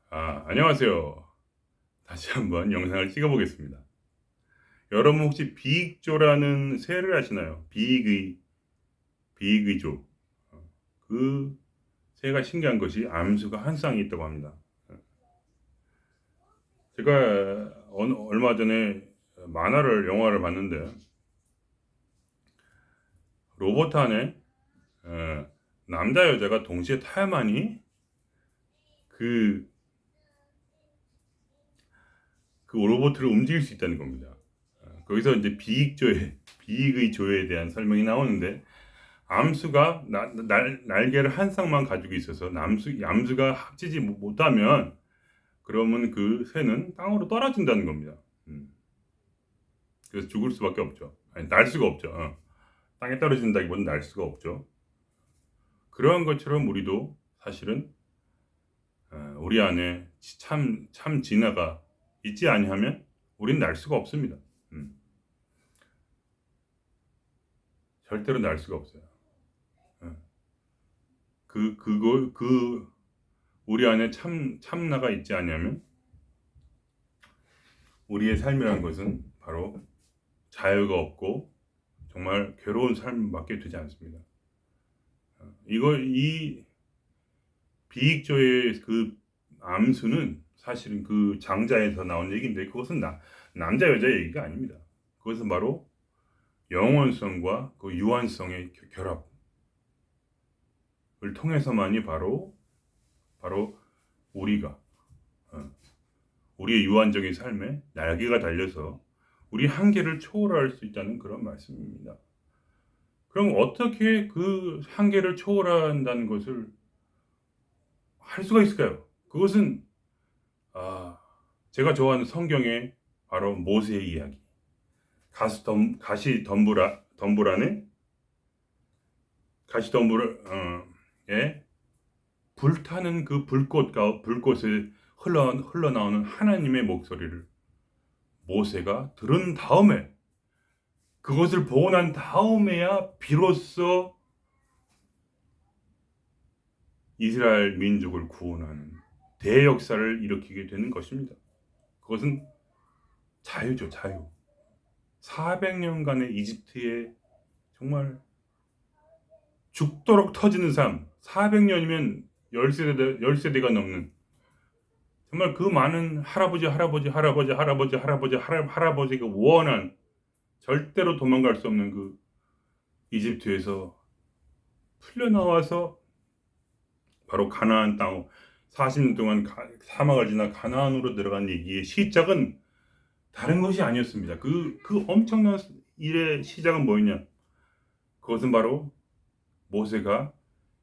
안녕하세요. 다시 한번 영상을 찍어보겠습니다. 여러분 혹시 비익조라는 새를 아시나요? 비익의조. 그 새가 신기한 것이 암수가 한 쌍이 있다고 합니다. 제가 얼마 전에 영화를 봤는데 로봇 안에 남자 여자가 동시에 타야만이 그, 그 로봇을 움직일 수 있다는 겁니다. 거기서 이제 비익의 조에 대한 설명이 나오는데 암수가 날개를 한 쌍만 가지고 있어서 암수가 합치지 못하면 그러면 그 새는 땅으로 떨어진다는 겁니다. 그래서 죽을 수밖에 없죠. 아니, 날 수가 없죠. 땅에 떨어진다기보다는 날 수가 없죠. 그러한 것처럼 우리도 사실은 우리 안에 참 진화가 있지 아니하면 우린 날 수가 없습니다. 절대로 날 수가 없어요. 우리 안에 참나가 있지 않냐면 우리의 삶이라는 것은 바로 자유가 없고 정말 괴로운 삶밖에 되지 않습니다. 이 비익조의 그 암수는 사실은 그 장자에서 나온 얘기인데 그것은 남자 여자 얘기가 아닙니다. 그것은 바로 영원성과 그 유한성의 결합을 통해서만이 바로 우리가 우리의 유한적인 삶에 날개가 달려서 우리 한계를 초월할 수 있다는 그런 말씀입니다. 그럼 어떻게 그 한계를 초월한다는 것을 할 수가 있을까요? 그것은 제가 좋아하는 성경의 바로 모세의 이야기. 가시덤불에 불타는 그 불꽃에 흘러나오는 하나님의 목소리를 모세가 들은 다음에 그것을 보고 난 다음에야 비로소 이스라엘 민족을 구원하는 대역사를 일으키게 되는 것입니다. 그것은 자유죠, 자유. 400년간의 이집트의 정말 죽도록 터지는 삶, 400년이면 10세대가 넘는 정말 그 많은 할아버지가 원한 절대로 도망갈 수 없는 그 이집트에서 풀려나와서 바로 가나안 땅 40년 동안 사막을 지나 가나안으로 들어간 얘기의 시작은 다른 것이 아니었습니다. 그 엄청난 일의 시작은 뭐였냐? 그것은 바로 모세가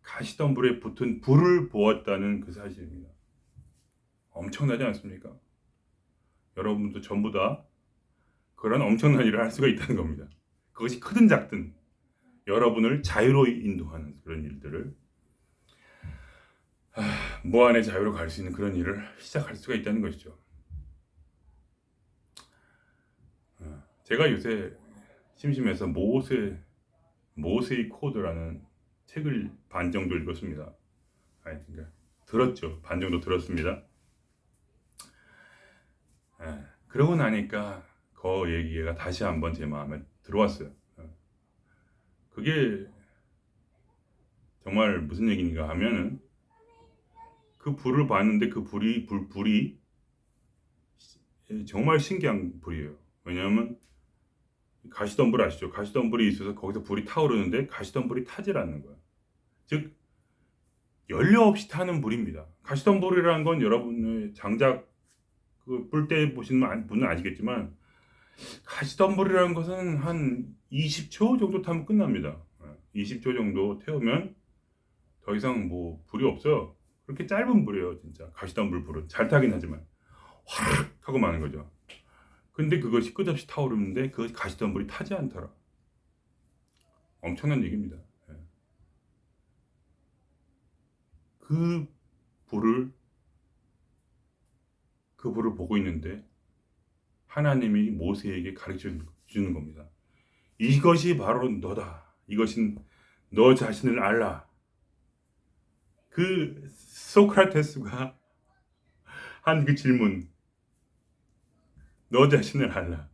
가시덤불에 붙은 불을 보았다는 그 사실입니다. 엄청나지 않습니까? 여러분도 전부 다 그런 엄청난 일을 할 수가 있다는 겁니다. 그것이 크든 작든 여러분을 자유로 인도하는 그런 일들을 무한의 자유로 갈 수 있는 그런 일을 시작할 수가 있다는 것이죠. 제가 요새 심심해서 모세의 코드라는 책을 반 정도 읽었습니다. 그러니까 들었죠. 반 정도 들었습니다. 그러고 나니까 그 얘기가 다시 한번 제 마음에 들어왔어요. 그게 정말 무슨 얘기인가 하면은 그 불을 봤는데 그 불이 정말 신기한 불이에요. 왜냐하면 가시덤불 아시죠? 가시덤불이 있어서 거기서 불이 타오르는데 가시덤불이 타질 않는 거야. 즉 연료 없이 타는 불입니다. 가시덤불이라는 건 여러분의 장작 뿔때 보시는 분은 아시겠지만 가시덤불이라는 것은 한 20초 정도 타면 끝납니다. 20초 정도 태우면 더 이상 뭐 불이 없어요. 그렇게 짧은 불이에요, 진짜. 가시덤불 불은 잘 타긴 하지만 확 하고 마는 거죠. 근데 그것이 끝없이 타오르는데 그 가시덤불이 타지 않더라. 엄청난 얘기입니다. 그 불을 보고 있는데 하나님이 모세에게 가르쳐 주는 겁니다. 이것이 바로 너다. 이것은 너 자신을 알라. 그 소크라테스가 한 그 질문, 너 자신을 알라.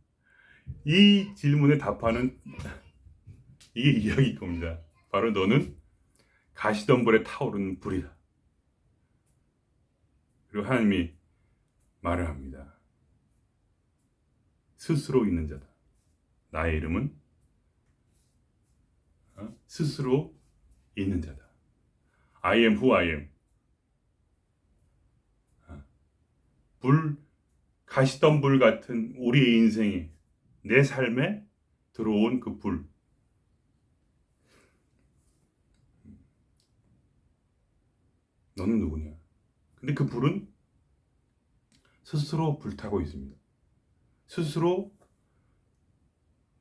이 질문에 답하는 이게 이야기일 겁니다. 바로 너는 가시덤불에 타오르는 불이다. 그리고 하나님이 말을 합니다. 스스로 있는 자다. 나의 이름은 스스로 있는 자다. I am who I am. 가시덤불 같은 우리의 인생에, 내 삶에 들어온 그 불. 너는 누구냐? 근데 그 불은 스스로 불타고 있습니다. 스스로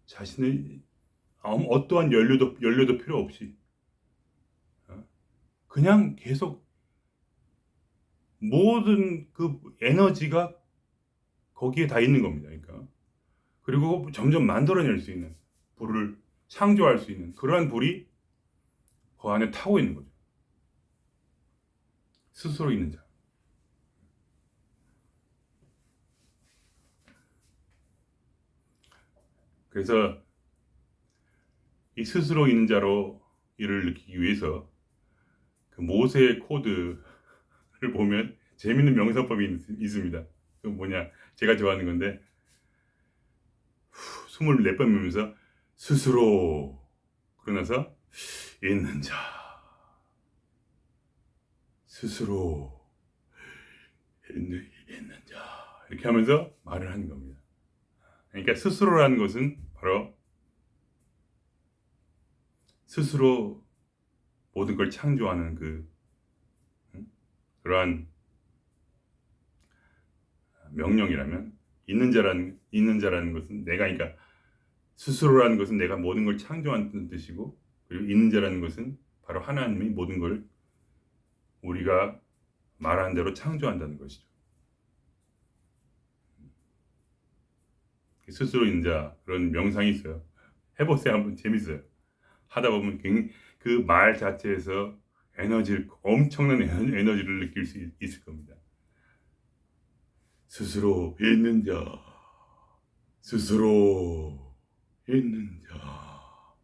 자신의 어떠한 연료도 필요 없이 그냥 계속 모든 그 에너지가 거기에 다 있는 겁니다. 그러니까 그리고 점점 만들어낼 수 있는 불을 창조할 수 있는 그러한 불이 그 안에 타고 있는 거죠. 스스로 있는 자. 그래서 이 스스로 있는 자로 이를 느끼기 위해서 그 모세의 코드를 보면 재밌는 명사법이 있습니다. 그 뭐냐, 제가 좋아하는 건데 숨을 내뿜으면서 스스로, 그러나서 있는 자, 스스로 있는 자, 이렇게 하면서 말을 하는 겁니다. 그러니까 스스로라는 것은 바로 스스로 모든 걸 창조하는 그러한 명령이라면, 있는 자라는 것은 내가, 그러니까 스스로라는 것은 내가 모든 걸 창조하는 뜻이고, 그리고 있는 자라는 것은 바로 하나님이 모든 걸 우리가 말하는 대로 창조한다는 것이죠. 스스로 있는 자, 그런 명상이 있어요. 해보세요. 한번. 재밌어요. 하다 보면 그 말 자체에서 엄청난 에너지를 느낄 수 있을 겁니다. 스스로 있는 자, 스스로 있는 자.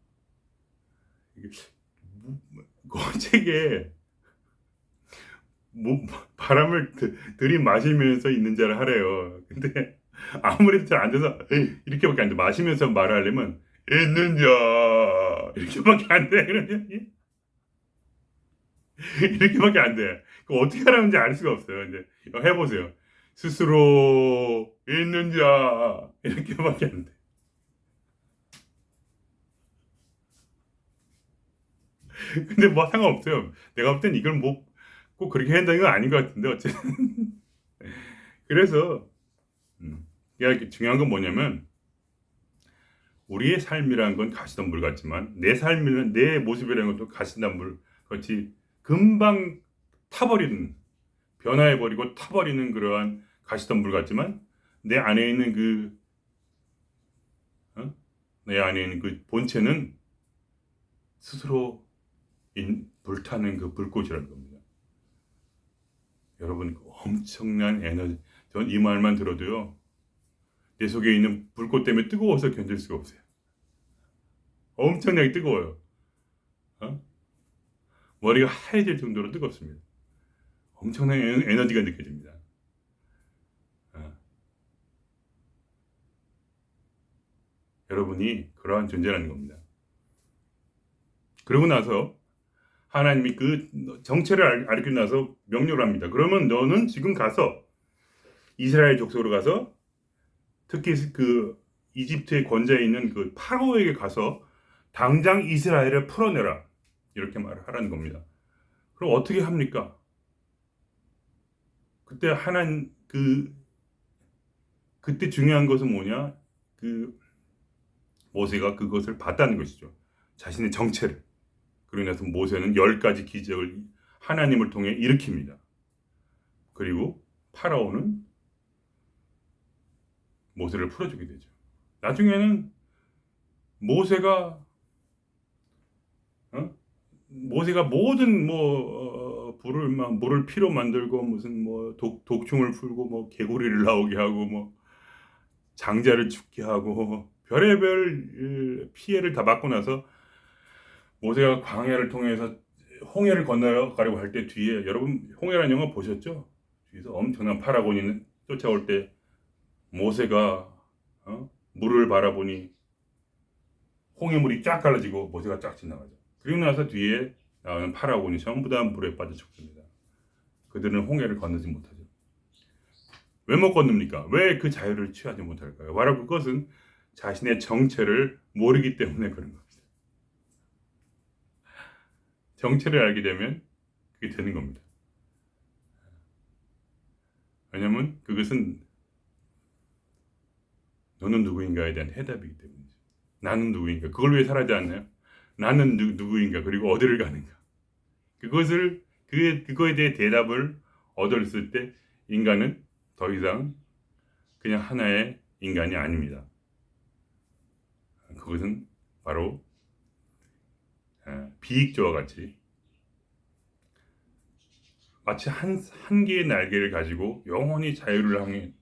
그 책에 바람을 들이마시면서 있는 자를 하래요. 근데 아무래도 잘 안 돼서 이렇게밖에 안 돼. 마시면서 말을 하려면 있는 자 이렇게밖에 안 돼. 이렇게밖에 안 돼. 어떻게 하라는지 알 수가 없어요. 이제 해보세요. 스스로 있는 자 이렇게밖에 안 돼. 근데 뭐 상관없어요. 내가 볼 땐 이걸 뭐 꼭 그렇게 해야 된다는 건 아닌 것 같은데 어쨌든. 그래서 중요한 건 뭐냐면, 우리의 삶이라는 건 가시덤불 같지만 내 모습이라는 것도 가시덤불 같이 금방 변화해버리고 타버리는 그러한 가시덤불 같지만, 내 안에 있는 내 안에 있는 그 본체는 스스로 불타는 그 불꽃이라는 겁니다. 여러분, 엄청난 에너지. 전 이 말만 들어도요, 내 속에 있는 불꽃 때문에 뜨거워서 견딜 수가 없어요. 엄청나게 뜨거워요. 머리가 하얘질 정도로 뜨겁습니다. 엄청난 에너지가 느껴집니다. 여러분이 그러한 존재라는 겁니다. 그러고 나서 하나님이 그 정체를 알고 나서 명령을 합니다. 그러면 너는 지금 가서 이스라엘 족속으로 가서, 특히 그 이집트의 권좌에 있는 그 파라오에게 가서 당장 이스라엘을 풀어내라, 이렇게 말을 하라는 겁니다. 그럼 어떻게 합니까? 그때 그때 중요한 것은 뭐냐? 모세가 그것을 봤다는 것이죠. 자신의 정체를. 그러고 나서 모세는 10가지 기적을 하나님을 통해 일으킵니다. 그리고 파라오는 모세를 풀어주게 되죠. 나중에는 모세가 모든 불을 막 물을 피로 만들고 무슨 뭐 독충을 풀고 뭐 개구리를 나오게 하고 뭐 장자를 죽게 하고 별의별 피해를 다 받고 나서 모세가 광야를 통해서 홍해를 건너가려고 할 때 뒤에 여러분 홍해라는 영화 보셨죠? 뒤에서 엄청난 파라곤이 쫓아올 때 모세가 물을 바라보니 홍해물이 쫙 갈라지고 모세가 쫙 지나가죠. 그리고 나서 뒤에 나오는 파라곤이 전부 다 물에 빠져 죽습니다. 그들은 홍해를 건너지 못하죠. 왜 못 건넙니까? 왜 그 자유를 취하지 못할까요? 바로 그것은 자신의 정체를 모르기 때문에 그런 겁니다. 정체를 알게 되면 그게 되는 겁니다. 왜냐하면 그것은 너는 누구인가에 대한 해답이기 때문이죠. 나는 누구인가? 그걸 위해 살아지 않나요? 나는 누구인가? 그리고 어디를 가는가? 그거에 대해 대답을 얻었을 때 인간은 더 이상 그냥 하나의 인간이 아닙니다. 그것은 바로 비익조와 같이 마치 한 개의 날개를 가지고 영원히 자유를 향해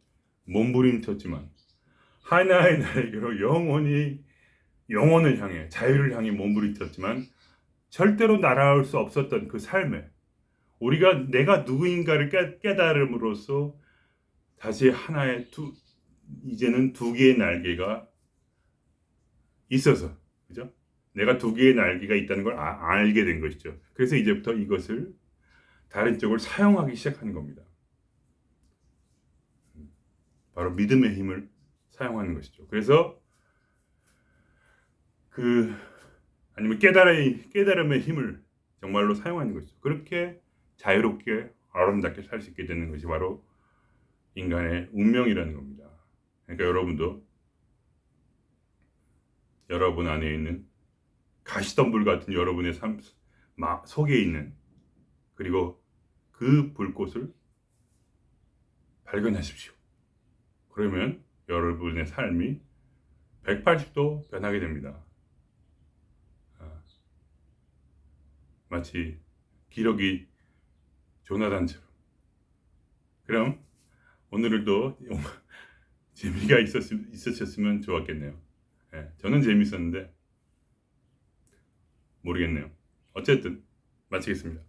몸부림쳤지만 하나의 날개로 영원을 향해 자유를 향해 몸부림쳤지만 절대로 날아올 수 없었던 그 삶에 우리가 내가 누구인가를 깨달음으로써 다시 이제는 두 개의 날개가 있어서, 그죠? 내가 두 개의 날개가 있다는 걸 알게 된 것이죠. 그래서 이제부터 이것을 다른 쪽을 사용하기 시작하는 겁니다. 바로 믿음의 힘을 사용하는 것이죠. 그래서 아니면 깨달음의 힘을 정말로 사용하는 것이죠. 그렇게 자유롭게 아름답게 살 수 있게 되는 것이 바로 인간의 운명이라는 겁니다. 그러니까 여러분도 여러분 안에 있는 가시덤불 같은 여러분의 삶 속에 있는 그리고 그 불꽃을 발견하십시오. 그러면 여러분의 삶이 180도 변하게 됩니다. 마치 기러기 조나단처럼. 그럼 오늘도 재미가 있으셨으면 좋았겠네요. 저는 재밌었는데 모르겠네요. 어쨌든 마치겠습니다.